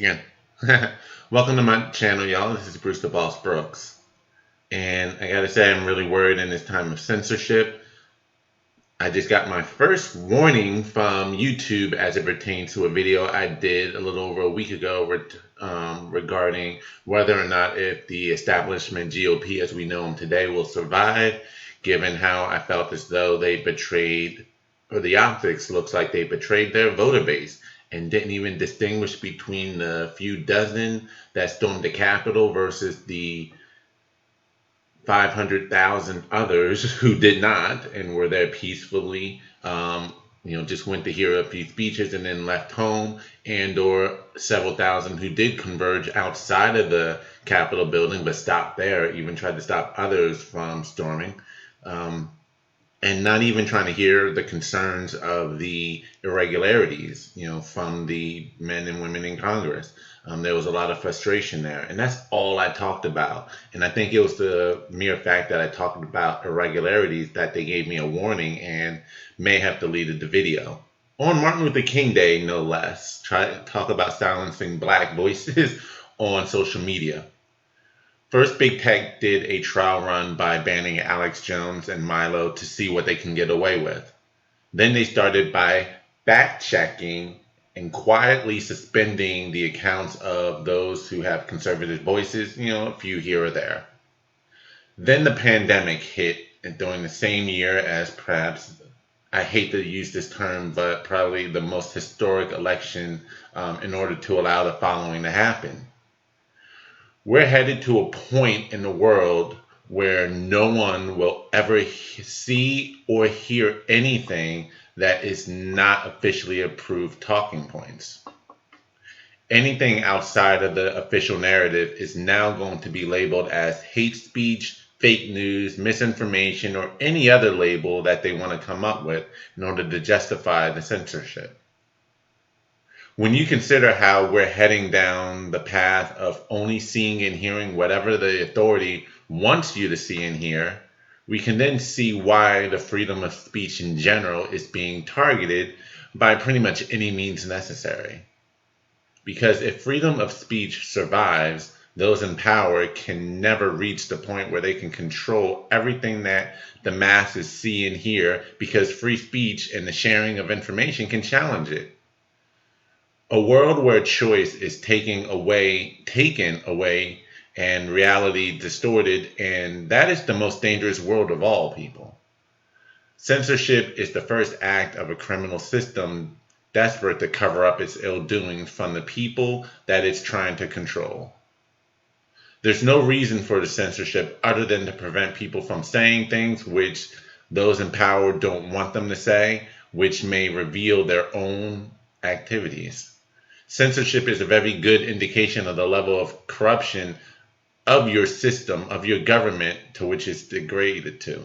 Again. Welcome to my channel, y'all. This is Bruce the Boss Brooks. And I gotta say, I'm really worried in this time of censorship. I just got my first warning from YouTube as it pertains to a video I did a little over a week ago regarding whether or not if the establishment GOP as we know them today will survive, given how I felt as though they betrayed, or the optics looks like they betrayed their voter base and didn't even distinguish between the few dozen that stormed the Capitol versus the 500,000 others who did not and were there peacefully, just went to hear a few speeches and then left home, and or several thousand who did converge outside of the Capitol building but stopped there, even tried to stop others from storming. And not even trying to hear the concerns of the irregularities, from the men and women in Congress. There was a lot of frustration there, and that's all I talked about. And I think it was the mere fact that I talked about irregularities that they gave me a warning and may have deleted the video. On Martin Luther King Day, no less. Try to talk about silencing black voices on social media. First, BigTech did a trial run by banning Alex Jones and Milo to see what they can get away with. Then they started by fact-checking and quietly suspending the accounts of those who have conservative voices, a few here or there. Then the pandemic hit, and during the same year as perhaps, I hate to use this term, but probably the most historic election in order to allow the following to happen. We're headed to a point in the world where no one will ever see or hear anything that is not officially approved talking points. Anything outside of the official narrative is now going to be labeled as hate speech, fake news, misinformation, or any other label that they want to come up with in order to justify the censorship. When you consider how we're heading down the path of only seeing and hearing whatever the authority wants you to see and hear, we can then see why the freedom of speech in general is being targeted by pretty much any means necessary. Because if freedom of speech survives, those in power can never reach the point where they can control everything that the masses see and hear, because free speech and the sharing of information can challenge it. A world where choice is taken away, and reality distorted, and that is the most dangerous world of all, people. Censorship is the first act of a criminal system desperate to cover up its ill doings from the people that it's trying to control. There's no reason for the censorship other than to prevent people from saying things which those in power don't want them to say, which may reveal their own activities. Censorship is a very good indication of the level of corruption of your system, of your government, to which it's degraded to.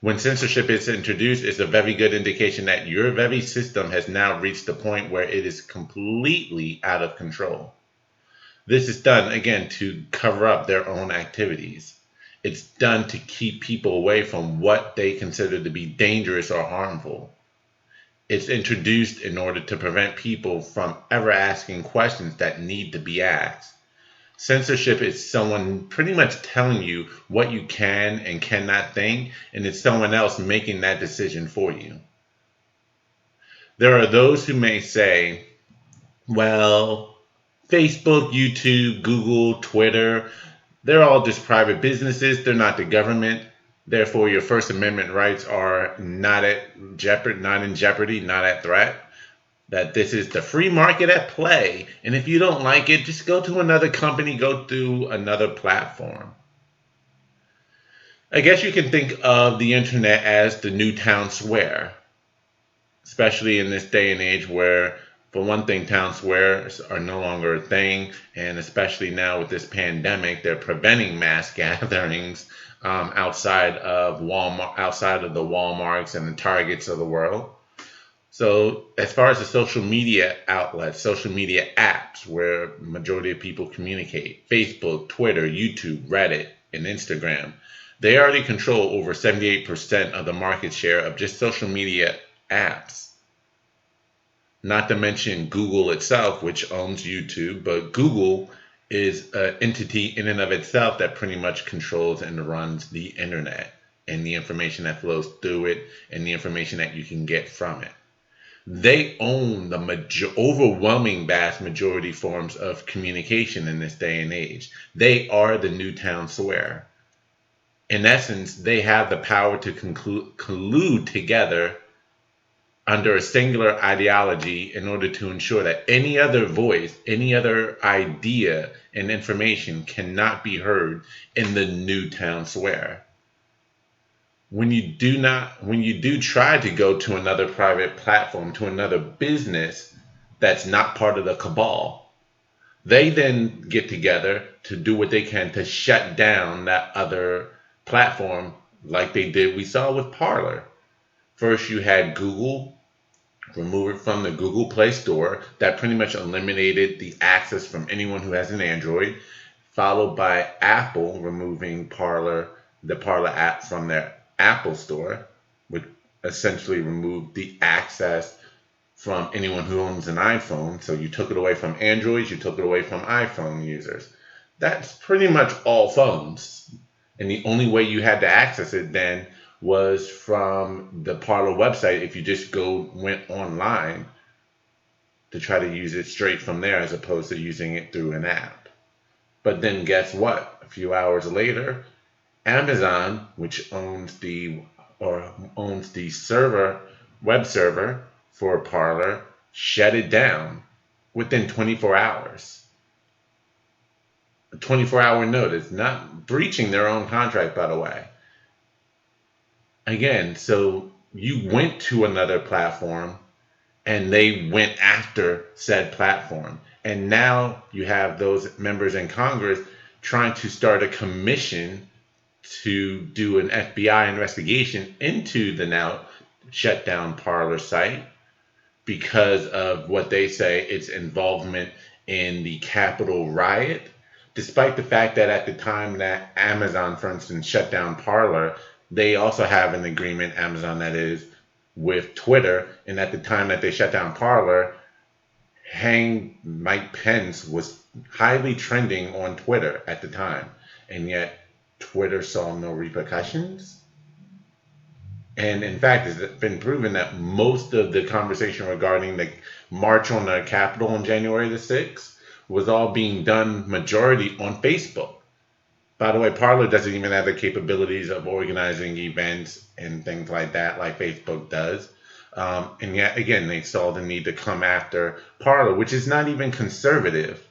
When censorship is introduced, it's a very good indication that your very system has now reached the point where it is completely out of control. This is done, again, to cover up their own activities. It's done to keep people away from what they consider to be dangerous or harmful. It's introduced in order to prevent people from ever asking questions that need to be asked. Censorship is someone pretty much telling you what you can and cannot think, and it's someone else making that decision for you. There are those who may say, well, Facebook, YouTube, Google, Twitter, they're all just private businesses. They're not the government. Therefore, your First Amendment rights are not in jeopardy, not at threat. That this is the free market at play, and if you don't like it, just go to another company, go to another platform. I guess you can think of the internet as the new town square, especially in this day and age where, for one thing, town squares are no longer a thing, and especially now with this pandemic, they're preventing mass gatherings outside of Walmart, outside of the Walmarts and the Targets of the world. So as far as the social media outlets, social media apps where the majority of people communicate, Facebook, Twitter, YouTube, Reddit, and Instagram, they already control over 78% of the market share of just social media apps. not to mention Google itself, which owns YouTube, but Google is an entity in and of itself that pretty much controls and runs the internet and the information that flows through it and the information that you can get from it. They own the overwhelming vast majority forms of communication in this day and age. They are the new town square. In essence, they have the power to collude together under a singular ideology in order to ensure that any other voice, any other idea and information cannot be heard in the new town square. When you do try to go to another private platform, to another business that's not part of the cabal, they then get together to do what they can to shut down that other platform, like they did, we saw with Parler. First, you had Google remove it from the Google Play Store. That pretty much eliminated the access from anyone who has an Android, followed by Apple removing the Parler app from their Apple Store, which essentially removed the access from anyone who owns an iPhone. So you took it away from Androids, you took it away from iPhone users. That's pretty much all phones. And the only way you had to access it then was from the Parler website if you just went online to try to use it straight from there as opposed to using it through an app. But then guess what? A few hours later, Amazon, which owns the web server for Parler, shut it down within 24 hours. A 24-hour notice, not breaching their own contract, by the way. Again, so you went to another platform and they went after said platform. And now you have those members in Congress trying to start a commission to do an FBI investigation into the now shut down Parler site because of what they say its involvement in the Capitol riot, despite the fact that at the time that Amazon, for instance, shut down Parler, they also have an agreement, Amazon that is, with Twitter. And at the time that they shut down Parler, Hang Mike Pence was highly trending on Twitter at the time. And yet Twitter saw no repercussions. And in fact, it's been proven that most of the conversation regarding the march on the Capitol on January the 6th was all being done majority on Facebook. By the way, Parler doesn't even have the capabilities of organizing events and things like that like Facebook does. And yet, again, they saw the need to come after Parler, which is not even conservative.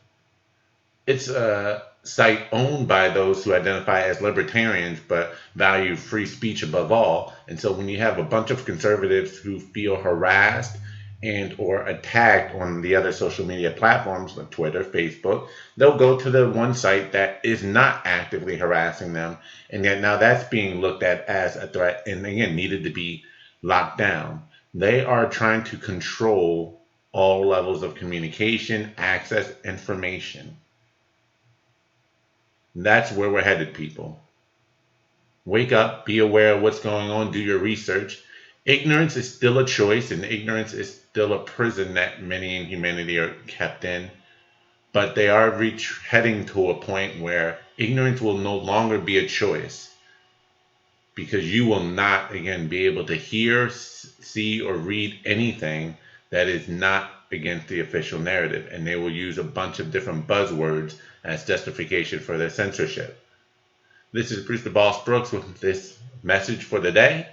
It's a site owned by those who identify as libertarians but value free speech above all. And so when you have a bunch of conservatives who feel harassed and or attacked on the other social media platforms like Twitter, Facebook, they'll go to the one site that is not actively harassing them. And yet now that's being looked at as a threat and again needed to be locked down. They are trying to control all levels of communication, access, information. That's where we're headed, people. Wake up, be aware of what's going on, do your research. Ignorance is still a choice, and ignorance is still a prison that many in humanity are kept in. But they are heading to a point where ignorance will no longer be a choice, because you will not, again, be able to hear, see, or read anything that is not against the official narrative. And they will use a bunch of different buzzwords as justification for their censorship. This is Bruce the Boss Brooks with this message for the day.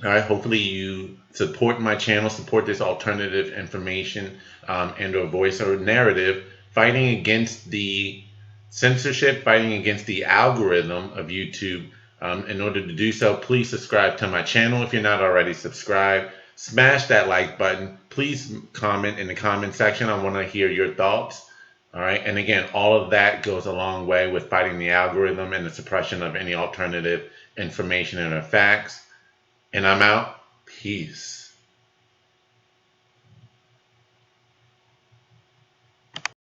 All right, hopefully you support my channel, support this alternative information and or voice or narrative, fighting against the censorship, fighting against the algorithm of YouTube. In order to do so, please subscribe to my channel if you're not already subscribed. Smash that like button. Please comment in the comment section. I want to hear your thoughts. All right, and again, all of that goes a long way with fighting the algorithm and the suppression of any alternative information and facts. And I'm out. Peace.